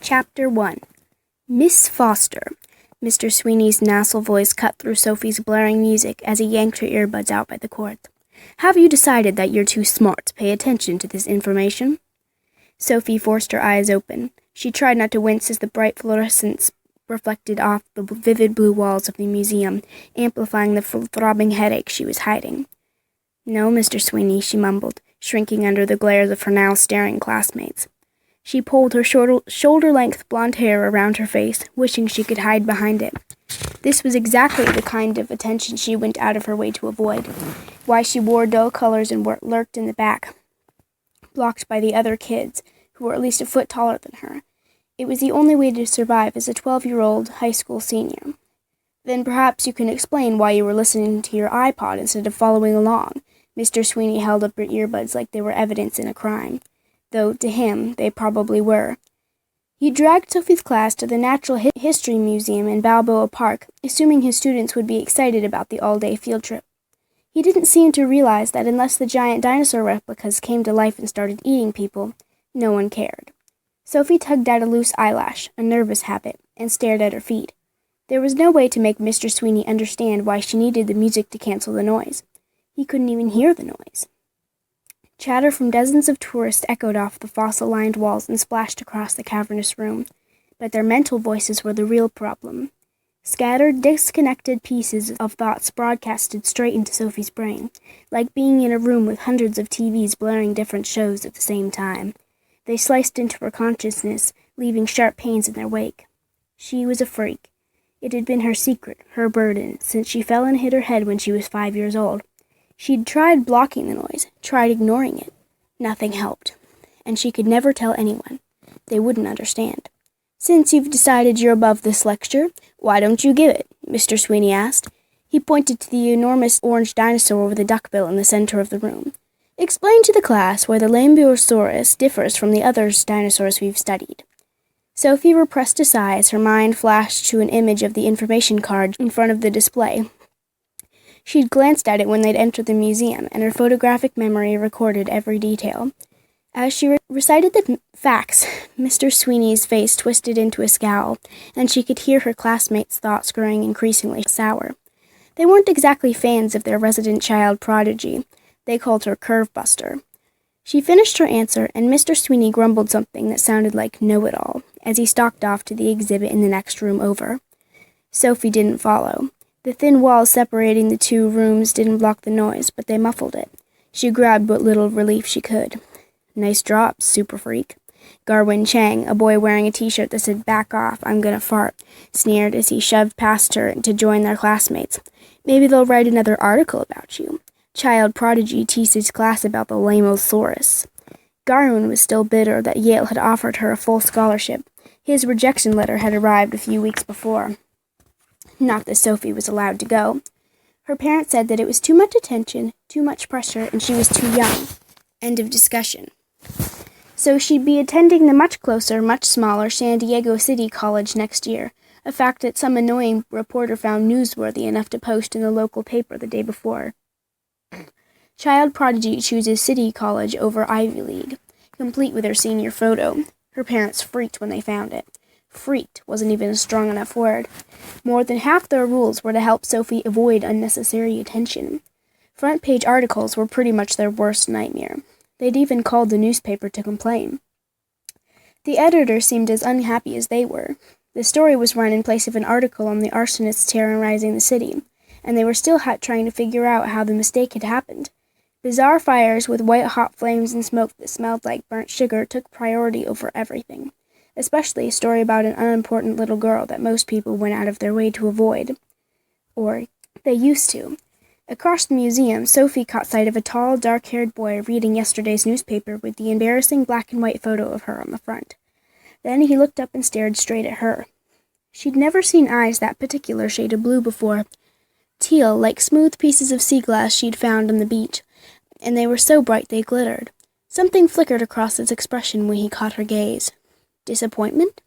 Chapter 1. Miss Foster. Mr. Sweeney's nasal voice cut through Sophie's blaring music as he yanked her earbuds out by the cord. Have you decided that you're too smart to pay attention to this information? Sophie forced her eyes open. She tried not to wince as the bright fluorescence reflected off the vivid blue walls of the museum, amplifying the throbbing headache she was hiding. No, Mr. Sweeney, she mumbled, shrinking under the glares of her now staring classmates. She pulled her shoulder-length blonde hair around her face, wishing she could hide behind it. This was exactly the kind of attention she went out of her way to avoid. Why she wore dull colors and lurked in the back, blocked by the other kids, who were at least a foot taller than her. It was the only way to survive as a 12-year-old high school senior. Then perhaps you can explain why you were listening to your iPod instead of following along. Mr. Sweeney held up her earbuds like they were evidence in a crime, though to him they probably were. He dragged Sophie's class to the Natural History Museum in Balboa Park, assuming his students would be excited about the all-day field trip. He didn't seem to realize that unless the giant dinosaur replicas came to life and started eating people, no one cared. Sophie tugged at a loose eyelash, a nervous habit, and stared at her feet. There was no way to make Mr. Sweeney understand why she needed the music to cancel the noise. He couldn't even hear the noise. Chatter from dozens of tourists echoed off the fossil-lined walls and splashed across the cavernous room, but their mental voices were the real problem. Scattered, disconnected pieces of thoughts broadcasted straight into Sophie's brain, like being in a room with hundreds of TVs blaring different shows at the same time. They sliced into her consciousness, leaving sharp pains in their wake. She was a freak. It had been her secret, her burden, since she fell and hit her head when she was 5 years old. She'd tried blocking the noise, tried ignoring it. Nothing helped. And she could never tell anyone. They wouldn't understand. Since you've decided you're above this lecture, why don't you give it? Mr. Sweeney asked. He pointed to the enormous orange dinosaur with a duckbill in the center of the room. Explain to the class why the Lambeosaurus differs from the other dinosaurs we've studied. Sophie repressed a sigh as her mind flashed to an image of the information card in front of the display. She'd glanced at it when they'd entered the museum, and her photographic memory recorded every detail. As she recited the facts, Mr. Sweeney's face twisted into a scowl, and she could hear her classmates' thoughts growing increasingly sour. They weren't exactly fans of their resident child prodigy. They called her Curvebuster. She finished her answer, and Mr. Sweeney grumbled something that sounded like know-it-all, as he stalked off to the exhibit in the next room over. Sophie didn't follow. The thin walls separating the two rooms didn't block the noise, but they muffled it. She grabbed what little relief she could. Nice drop, super freak. Garwin Chang, a boy wearing a t-shirt that said, "Back off, I'm gonna fart," sneered as he shoved past her to join their classmates. Maybe they'll write another article about you. Child prodigy teases class about the Lambeosaurus. Garwin was still bitter that Yale had offered her a full scholarship. His rejection letter had arrived a few weeks before. Not that Sophie was allowed to go. Her parents said that it was too much attention, too much pressure, and she was too young. End of discussion. So she'd be attending the much closer, much smaller San Diego City College next year, a fact that some annoying reporter found newsworthy enough to post in the local paper the day before. Child prodigy chooses City College over Ivy League, complete with her senior photo. Her parents freaked when they found it. Freaked wasn't even a strong enough word. More than half their rules were to help Sophie avoid unnecessary attention. Front-page articles were pretty much their worst nightmare. They'd even called the newspaper to complain. The editor seemed as unhappy as they were. The story was run in place of an article on the arsonists terrorizing the city, and they were still trying to figure out how the mistake had happened. Bizarre fires with white-hot flames and smoke that smelled like burnt sugar took priority over everything. Especially a story about an unimportant little girl that most people went out of their way to avoid. Or they used to. Across the museum, Sophie caught sight of a tall, dark-haired boy reading yesterday's newspaper with the embarrassing black-and-white photo of her on the front. Then he looked up and stared straight at her. She'd never seen eyes that particular shade of blue before. Teal, like smooth pieces of sea glass she'd found on the beach, and they were so bright they glittered. Something flickered across his expression when he caught her gaze. Disappointment?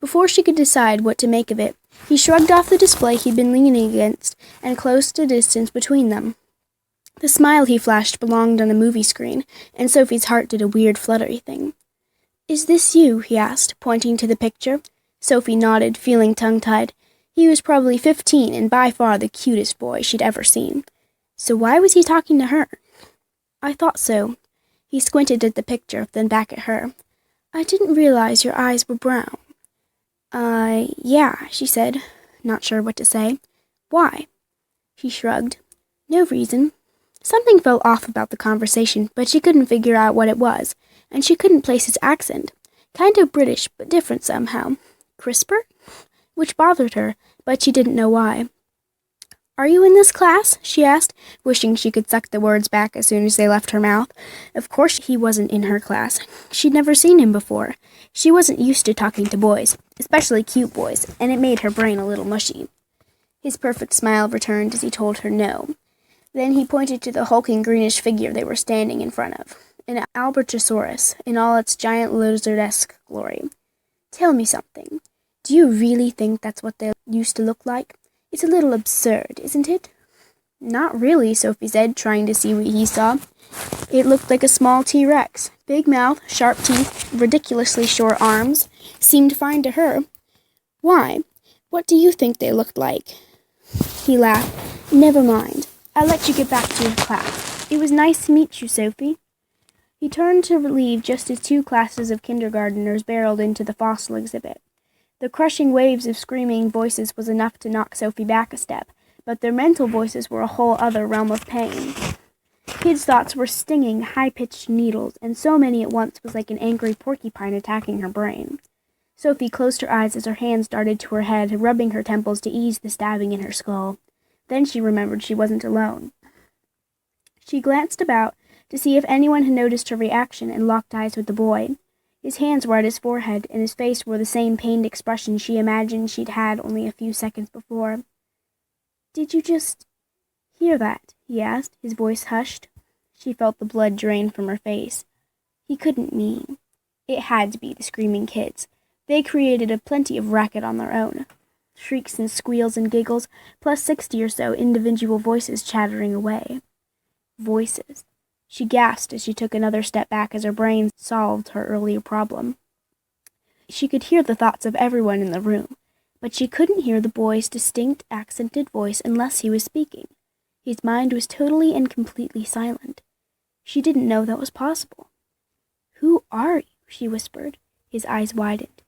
Before she could decide what to make of it, he shrugged off the display he'd been leaning against and closed the distance between them. The smile he flashed belonged on a movie screen, and Sophie's heart did a weird fluttery thing. "Is this you?" he asked, pointing to the picture. Sophie nodded, feeling tongue-tied. He was probably 15 and by far the cutest boy she'd ever seen. So why was he talking to her? "I thought so." He squinted at the picture, then back at her. "I didn't realize your eyes were brown." Yeah," she said, not sure what to say. "Why?" He shrugged. "No reason." Something felt off about the conversation, but she couldn't figure out what it was, and she couldn't place his accent. Kind of British, but different somehow. Crisper? Which bothered her, but she didn't know why. "Are you in this class?" she asked, wishing she could suck the words back as soon as they left her mouth. Of course he wasn't in her class. She'd never seen him before. She wasn't used to talking to boys, especially cute boys, and it made her brain a little mushy. His perfect smile returned as he told her no. Then he pointed to the hulking greenish figure they were standing in front of, an Albertosaurus in all its giant lizard-esque glory. "Tell me something. Do you really think that's what they used to look like? It's a little absurd, isn't it?" "Not really," Sophie said, trying to see what he saw. It looked like a small T-Rex. Big mouth, sharp teeth, ridiculously short arms. Seemed fine to her. "Why? What do you think they looked like?" He laughed. "Never mind. I'll let you get back to your class. It was nice to meet you, Sophie." He turned to leave just as 2 classes of kindergarteners barreled into the fossil exhibit. The crushing waves of screaming voices was enough to knock Sophie back a step, but their mental voices were a whole other realm of pain. Kids' thoughts were stinging, high-pitched needles, and so many at once was like an angry porcupine attacking her brain. Sophie closed her eyes as her hands darted to her head, rubbing her temples to ease the stabbing in her skull. Then she remembered she wasn't alone. She glanced about to see if anyone had noticed her reaction and locked eyes with the boy. His hands were at his forehead, and his face wore the same pained expression she imagined she'd had only a few seconds before. "Did you just hear that?" he asked, his voice hushed. She felt the blood drain from her face. He couldn't mean. It had to be the screaming kids. They created a plenty of racket on their own. Shrieks and squeals and giggles, plus 60 or so individual voices chattering away. Voices. She gasped as she took another step back as her brain solved her earlier problem. She could hear the thoughts of everyone in the room, but she couldn't hear the boy's distinct, accented voice unless he was speaking. His mind was totally and completely silent. She didn't know that was possible. "Who are you?" she whispered. His eyes widened.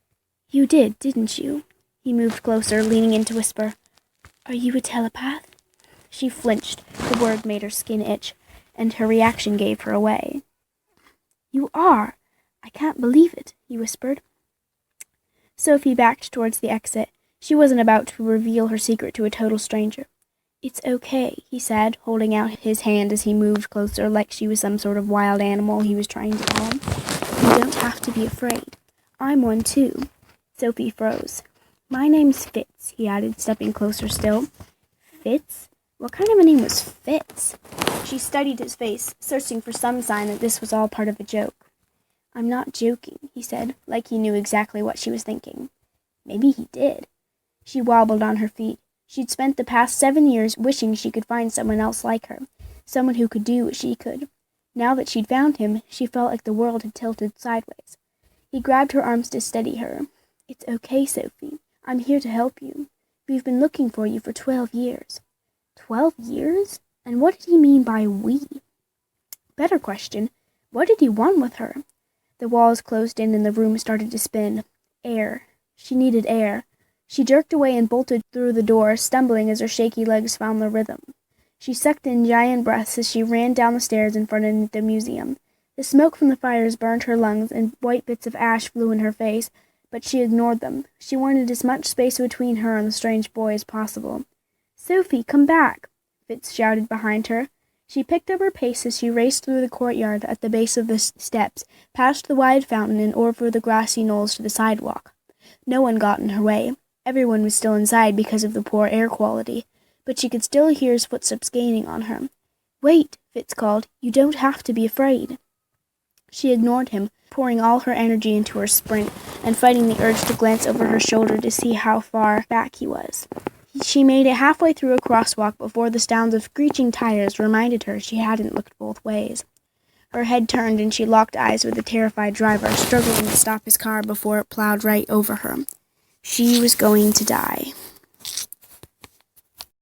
"You did, didn't you?" He moved closer, leaning in to whisper, "Are you a telepath?" She flinched. The word made her skin itch, and her reaction gave her away. "You are! I can't believe it," he whispered. Sophie backed towards the exit. She wasn't about to reveal her secret to a total stranger. "It's okay," he said, holding out his hand as he moved closer like she was some sort of wild animal he was trying to calm. "You don't have to be afraid. I'm one too." Sophie froze. "My name's Fitz," he added, stepping closer still. "Fitz? What kind of a name was Fitz?" She studied his face, searching for some sign that this was all part of a joke. "I'm not joking," he said, like he knew exactly what she was thinking. Maybe he did. She wobbled on her feet. She'd spent the past 7 years wishing she could find someone else like her, someone who could do what she could. Now that she'd found him, she felt like the world had tilted sideways. He grabbed her arms to steady her. "It's okay, Sophie. I'm here to help you. We've been looking for you for 12 years. 12 years? And what did he mean by we? Better question, what did he want with her? The walls closed in and the room started to spin. Air. She needed air. She jerked away and bolted through the door, stumbling as her shaky legs found their rhythm. She sucked in giant breaths as she ran down the stairs in front of the museum. The smoke from the fires burned her lungs, and white bits of ash flew in her face, but she ignored them. She wanted as much space between her and the strange boy as possible. "Sophie, come back!" Fitz shouted behind her. She picked up her pace as she raced through the courtyard at the base of the steps, past the wide fountain and over the grassy knolls to the sidewalk. No one got in her way. Everyone was still inside because of the poor air quality, but she could still hear his footsteps gaining on her. "Wait," Fitz called. "You don't have to be afraid." She ignored him, pouring all her energy into her sprint and fighting the urge to glance over her shoulder to see how far back he was. She made it halfway through a crosswalk before the sound of screeching tires reminded her she hadn't looked both ways. Her head turned and she locked eyes with the terrified driver, struggling to stop his car before it plowed right over her. She was going to die.